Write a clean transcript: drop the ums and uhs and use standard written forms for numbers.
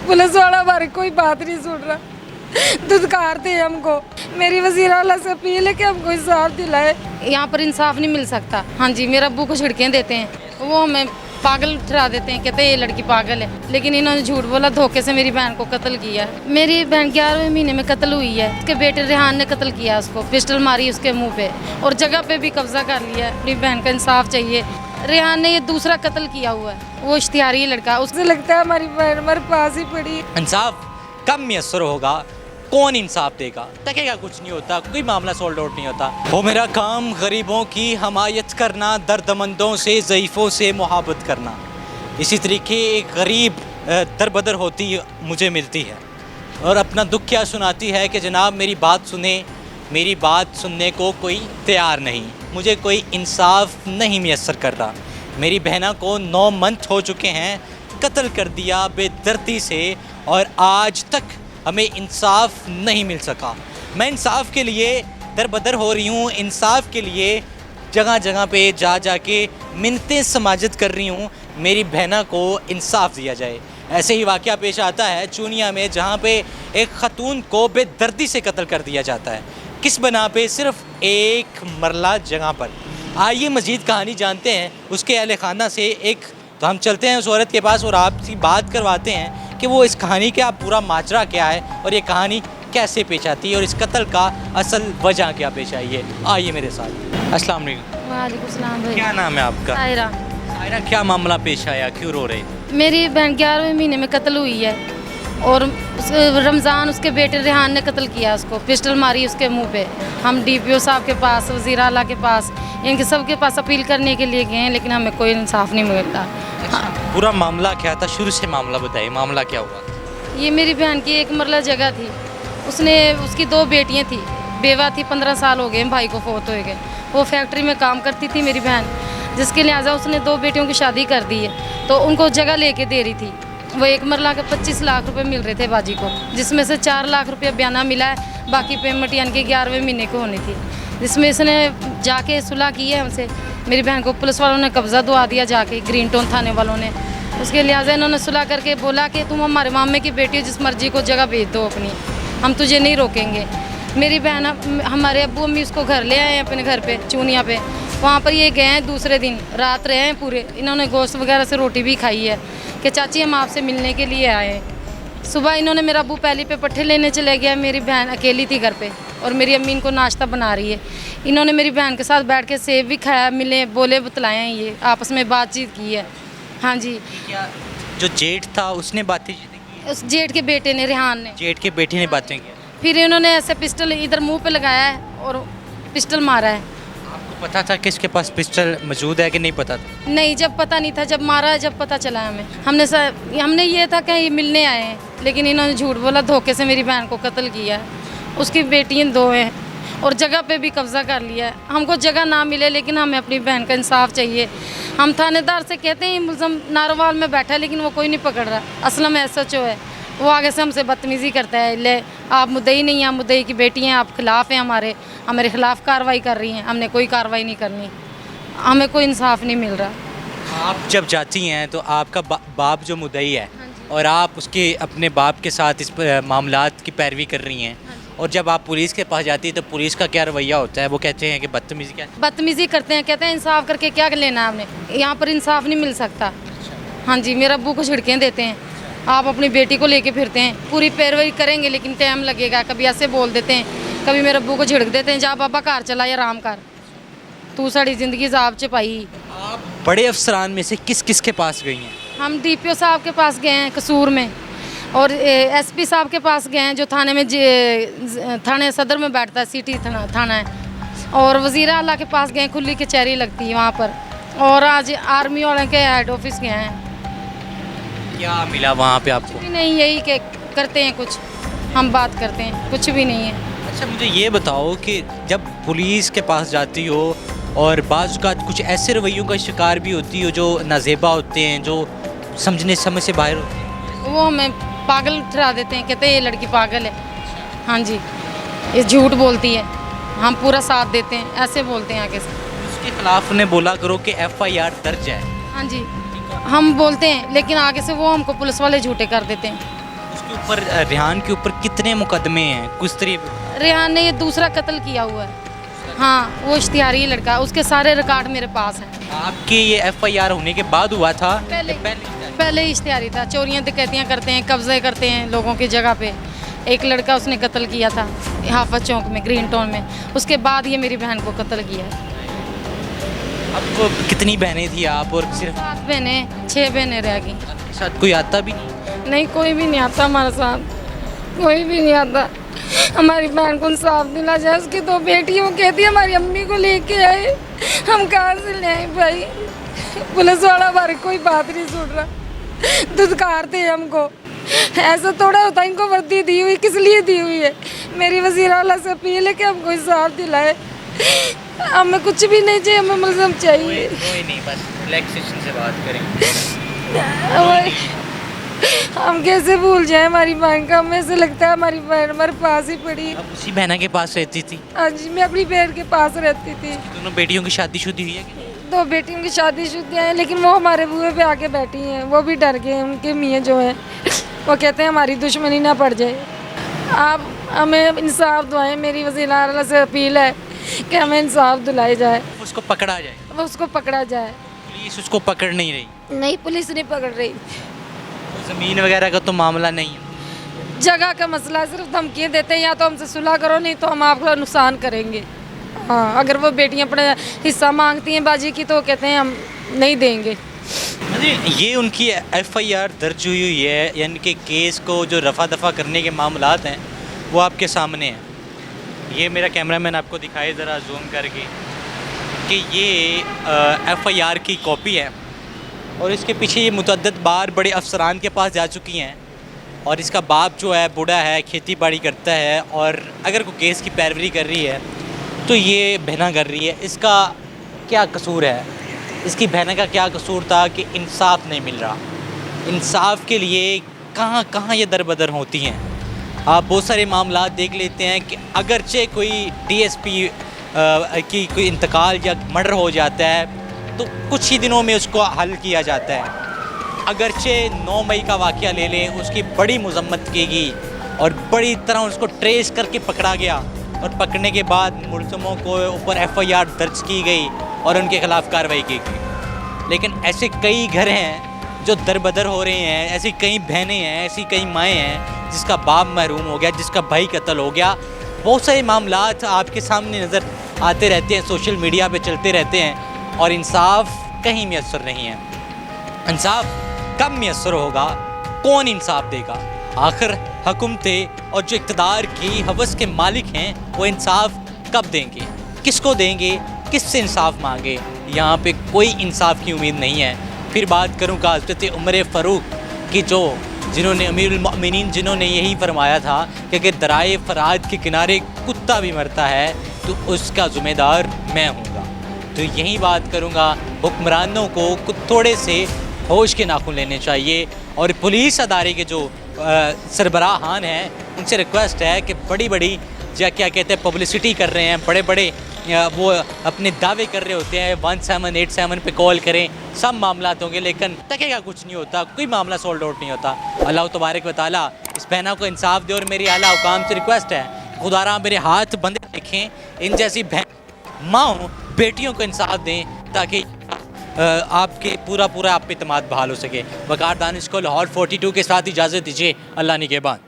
Police वाला हमारी कोई बात नहीं सुन रहा, धुतकारते हैं हमको। मेरी वज़ीर आला से अपील है कि हमको इंसाफ दिलाए। यहाँ पर इंसाफ नहीं मिल सकता। हाँ जी, मेरे अब्बू को झिड़कें देते हैं, वो हमें पागल ठहरा देते हैं, कहते हैं ये लड़की पागल है। लेकिन इन्होंने झूठ बोला, धोखे से मेरी बहन को कत्ल किया। मेरी बहन 11वें महीने में कत्ल हुई है। उसके बेटे रेहान ने कत्ल किया उसको, पिस्टल मारी उसके मुंह पे और जगह पे भी कब्जा कर लिया है। अपनी बहन का इंसाफ चाहिए। रेहान ने ये दूसरा कत्ल किया हुआ है, वो इश्तिहारी लड़का। उससे लगता है हमारी बहन हमारे पास ही पड़ी। इंसाफ कब मैसर होगा, कौन इंसाफ देगा? तकेगा कुछ नहीं होता, कोई मामला सोल्ड आउट नहीं होता। वो मेरा काम गरीबों की हमायत करना, दर्दमंदों से, ज़ईफ़ों से मोहब्बत करना। इसी तरीके एक गरीब दरबदर होती मुझे मिलती है और अपना दुख क्या सुनाती है कि जनाब मेरी बात सुने, मेरी बात सुनने को कोई तैयार नहीं, मुझे कोई इंसाफ नहीं मैसर कर रहा। मेरी बहना को 9 मंथ हो चुके हैं, कत्ल कर दिया बेदर्दी से और आज तक हमें इंसाफ नहीं मिल सका। मैं इंसाफ के लिए दरबदर हो रही हूँ, इंसाफ के लिए जगह जगह पे जा के मिन्नतें समाजत कर रही हूँ, मेरी बहना को इंसाफ दिया जाए। ऐसे ही वाक़या पेश आता है चूनिया में, जहाँ पे एक ख़तून को बेदर्दी से कत्ल कर दिया जाता है। किस बना पे? सिर्फ एक मरला जगह पर। आइए मज़ीद कहानी जानते हैं उसके अहले खाना से। एक तो हम चलते हैं उस औरत के पास और आपसे बात करवाते हैं कि वो इस कहानी का पूरा माजरा क्या है और ये कहानी कैसे पेश आती है और इस कत्ल का असल वजह क्या पेश आई है। आइए मेरे साथ। अस्सलाम वालेकुम। वालेकुम सलाम भाई। क्या नाम है आपका? सायरा। सायरा, क्या मामला पेश आया, क्यों रो रहे? मेरी बहन 11वें महीने में कत्ल हुई है और रमज़ान उसके बेटे रेहान ने कत्ल किया उसको, पिस्टल मारी उसके मुंह पे। हम DPO साहब के पास, वज़ीर आला के पास, इनके सब के पास अपील करने के लिए गए हैं, लेकिन हमें कोई इंसाफ नहीं मिलता। पूरा मामला क्या था? शुरू से मामला बताइए, मामला क्या हुआ? ये मेरी बहन की एक मरला जगह थी, उसकी 2 बेटियां थी, बेवा थी, 15 साल हो गए भाई को फोत हो गए। वो फैक्ट्री में काम करती थी मेरी बहन, जिसके लिहाजा उसने 2 बेटियों की शादी कर दी है, तो उनको जगह लेके दे रही थी। वो एक मरला के 25 लाख रुपए मिल रहे थे बाजी को, जिसमें से 4 लाख रुपये बयाना मिला है, बाकी पेमेंट यानी कि 11वें महीने को होनी थी, जिसमें इसने जाके सुलह की है हमसे। मेरी बहन को पुलिस वालों ने कब्ज़ा दुआ दिया जाके, ग्रीन टाउन थाने वालों ने। उसके लिहाजा इन्होंने सुलह करके बोला कि तुम हमारे मामे की बेटी हो, जिस मर्जी को जगह भेज दो अपनी, हम तुझे नहीं रोकेंगे। मेरी बहन, हमारे अब्बू अम्मी उसको घर ले आए हैं अपने घर पे चूनिया पे। वहाँ पर ये गए हैं, दूसरे दिन रात रहे हैं पूरे। इन्होंने गोश्त वगैरह से रोटी भी खाई है कि चाची हम आपसे मिलने के लिए आए हैं। सुबह इन्होंने, मेरा अब्बू पहली पे पट्ठे लेने चले गया, मेरी बहन अकेली थी घर पे और मेरी अम्मी इनको नाश्ता बना रही है। इन्होंने मेरी बहन के साथ बैठ के सेब भी खाया, मिले, बोले बतलाए हैं, ये आपस में बातचीत की है। हाँ जी। क्या जो जेठ था उसने बातें की? उस जेठ के बेटे ने, रेहान ने, जेठ के बेटे ने बातें की? फिर इन्होंने ऐसे पिस्टल इधर मुंह पे लगाया है और पिस्टल मारा है। आपको पता था कि इसके पास पिस्टल मौजूद है कि नहीं पता था? नहीं, जब पता नहीं था, जब मारा है जब पता चला हमें। हमने ये था कि ये मिलने आए हैं, लेकिन इन्होंने झूठ बोला, धोखे से मेरी बहन को कत्ल किया है। उसकी बेटियाँ 2 हैं और जगह पे भी कब्जा कर लिया है। हमको जगह ना मिले, लेकिन हमें अपनी बहन का इंसाफ चाहिए। हम थानेदार से कहते हैं मुलज़म नारोवाल में बैठा है, लेकिन वो कोई नहीं पकड़ रहा। असलम SHO है, वो आगे से हमसे बदतमीज़ी करता है, ले आप मुद्दई नहीं हैं, आप मुद्दई की बेटी हैं, आप खिलाफ हैं, हमारे खिलाफ कार्रवाई कर रही हैं। हमने कोई कार्रवाई नहीं करनी, हमें कोई इंसाफ नहीं मिल रहा। आप जब जाती हैं तो आपका बाप जो मुद्दई है और आप उसके अपने बाप के साथ इस मामलात की पैरवी कर रही हैं, और जब आप पुलिस के पास जाती है तो पुलिस का क्या रवैया होता है? वो कहते हैं कि बदतमीज़ी करते हैं, कहते हैं इंसाफ करके क्या लेना हमने, यहाँ पर इंसाफ नहीं मिल सकता। हाँ जी, मेरे अब्बू को झिड़कें देते हैं, आप अपनी बेटी को लेके फिरते हैं, पूरी पैरवी करेंगे लेकिन टाइम लगेगा। कभी ऐसे बोल देते हैं, कभी मेरे अब्बू को झिड़क देते हैं, जा बाबा घर चला या आराम कर, तू साड़ी ज़िंदगी जाब च पाई। आप बड़े अफसरान में से किस किस के पास गई हैं? हम DPO साहब के पास गए हैं कसूर में, और SP साहब के पास गए हैं जो थाने में थाने सदर में बैठता है, सिटी थाना है, और वज़ीर आला के पास गए, खुली कचहरी लगती है वहाँ पर, और आज आर्मी वाले के हेड ऑफिस गए हैं। क्या मिला वहाँ पे आपको? कुछ भी नहीं, यही कि करते हैं कुछ, हम बात करते हैं, कुछ भी नहीं है। अच्छा, मुझे ये बताओ कि जब पुलिस के पास जाती हो और बाज़ का कुछ ऐसे रवैयों का शिकार भी होती हो जो नाजेबा होते हैं, जो समझने समझ से बाहर होते हैं, वो हमें पागल ठहरा देते हैं, कहते हैं ये लड़की पागल है। हाँ जी, ये झूठ बोलती है, हम पूरा साथ देते हैं, ऐसे बोलते हैं आगे से। उसके खिलाफ ने बोला करो कि FIR दर्ज है। हाँ जी, हम बोलते हैं, लेकिन आगे से वो हमको पुलिस वाले झूठे कर देते हैं। इसके ऊपर रेहान के ऊपर कितने मुकदमे हैं कुछ तरीके? रेहान ने ये दूसरा कत्ल किया हुआ है। हाँ, वो इश्तिहारी लड़का, उसके सारे रिकॉर्ड मेरे पास हैं। आपके ये एफआईआर होने के बाद हुआ था? पहले ही इश्तिहारी था। चोरियाँ डकैतियाँ करते हैं, कब्जे करते हैं लोगों की जगह पे। एक लड़का उसने कत्ल किया था हाफत चौक में, ग्रीन टाउन में। उसके बाद ये मेरी बहन को कत्ल किया है। आपको कितनी बहनें थी आप? और सिर्फ 7 बहनें, 6 बहनें रह गई। साथ कोई आता भी नहीं? नहीं, कोई भी नहीं आता हमारे साथ, कोई भी नहीं आता। हमारी बहन को इंसाफ दिला जाए। उसकी 2 बेटियों कहती है हमारी अम्मी को लेके आए, हम कहाँ से ले आए भाई? पुलिस वाला हमारी कोई बात नहीं सुन रहा, धुतकारते हैं हमको। ऐसा थोड़ा होता है, इनको वर्दी दी हुई किस लिए दी हुई है? मेरी वज़ीर आला से अपील है कि हमको इंसाफ दिलाए। हमें कुछ भी नहीं चाहिए, हमें मुलज़म चाहिए। कोई नहीं, बस रिलैक्सेशन से बात करेंगे। हम कैसे भूल जाए हमारी बहन का? हमें ऐसे लगता है हमारी बहन हमारे पास ही पड़ी है। अब उसी बहना के पास रहती थी? हाँ जी, मैं अपनी बहन के पास रहती थी। दोनों बेटियों की शादीशुदी हुई है कि नहीं? 2 बेटियों की शादीशुदा है, लेकिन वो हमारे बूहे पे आके बैठी हैं। वो भी डर गए, उनके मियाँ जो हैं वो कहते हैं हमारी दुश्मनी ना पड़ जाए। आप हमें इंसाफ दिलाएं। मेरी वज़ीर आला से अपील है कि हमें इंसाफ दिलाया जाए, उसको पकड़ा जाए। वो उसको पकड़ा जाए। पुलिस उसको पकड़ नहीं रही? नहीं, पुलिस नहीं पकड़ रही। ज़मीन वगैरह का तो मामला नहीं है? जगह का मसला है, सिर्फ धमकियाँ देते हैं या तो हमसे सुलह करो, नहीं तो हम आपका नुकसान करेंगे। हाँ, अगर वो बेटियाँ अपना हिस्सा मांगती हैं बाजी की तो कहते हैं हम नहीं देंगे। ये उनकी एफआईआर दर्ज हुई है, यानी कि केस को जो रफा दफा करने के मामलात हैं वो आपके सामने हैं। ये मेरा कैमरामैन आपको दिखाए ज़रा जूम करके कि ये एफआईआर की कॉपी है और इसके पीछे ये मुतअद्दिद बार बड़े अफसरान के पास जा चुकी हैं। और इसका बाप जो है बूढ़ा है, खेती बाड़ी करता है, और अगर कोई केस की पैरवी कर रही है तो ये बहना कर रही है। इसका क्या कसूर है? इसकी बहना का क्या कसूर था कि इंसाफ नहीं मिल रहा? इंसाफ के लिए कहाँ कहाँ ये दरबदर होती हैं। आप बहुत सारे मामला देख लेते हैं कि अगरचे कोई डीएसपी की कोई इंतकाल या मर्डर हो जाता है तो कुछ ही दिनों में उसको हल किया जाता है। अगरचे 9 मई का वाक़या ले लें, उसकी बड़ी मजम्मत की गई और बड़ी तरह उसको ट्रेस करके पकड़ा गया और पकड़ने के बाद मुलज़मों को ऊपर एफआईआर दर्ज की गई और उनके ख़िलाफ़ कार्रवाई की गई। लेकिन ऐसे कई घर हैं जो दरबदर हो रहे हैं, ऐसी कई बहनें हैं, ऐसी कई माएँ हैं जिसका बाप महरूम हो गया, जिसका भाई कत्ल हो गया। बहुत सारे मामलात आपके सामने नज़र आते रहते हैं, सोशल मीडिया पे चलते रहते हैं और इंसाफ कहीं मैसर नहीं है। इंसाफ कब मैसर होगा? कौन इंसाफ देगा? आखिर हुकूमतें और जो इक़्तिदार की हवस के मालिक हैं वो इंसाफ कब देंगे? किसको देंगे? किससे इंसाफ मांगे? यहाँ पे कोई इंसाफ की उम्मीद नहीं है। फिर बात करूँगा हज़रत उमर फ़ारूक की, जिन्होंने अमीरुल मोमिनीन जिन्होंने यही फरमाया था कि अगर दराए फ़राद के किनारे कुत्ता भी मरता है तो उसका ज़िम्मेदार मैं हूँगा। तो यही बात करूँगा, हुक्मरानों को थोड़े से होश के नाखून लेने चाहिए और पुलिस अदारे के जो सरबराहान हैं उनसे रिक्वेस्ट है कि बड़ी बड़ी क्या कहते हैं पब्लिसिटी कर रहे हैं, बड़े बड़े वो अपने दावे कर रहे होते हैं, 1787 पे कॉल करें, सब मामला होंगे, लेकिन तकेगा कुछ नहीं होता, कोई मामला सॉल्व आउट नहीं होता। अल्लाह तबारक व तआला इस बहना को इंसाफ दे और मेरी आला हुकाम से रिक्वेस्ट है खुदारा मेरे हाथ बंधे देखें, इन जैसी बहन माँ बेटियों को इंसाफ दें ताकि आपके पूरा आप पे इत्मीनान बहाल हो सके। वकार दानिश को लाहौर 42 के साथ इजाज़त दीजिए। अल्लाह निगहबान।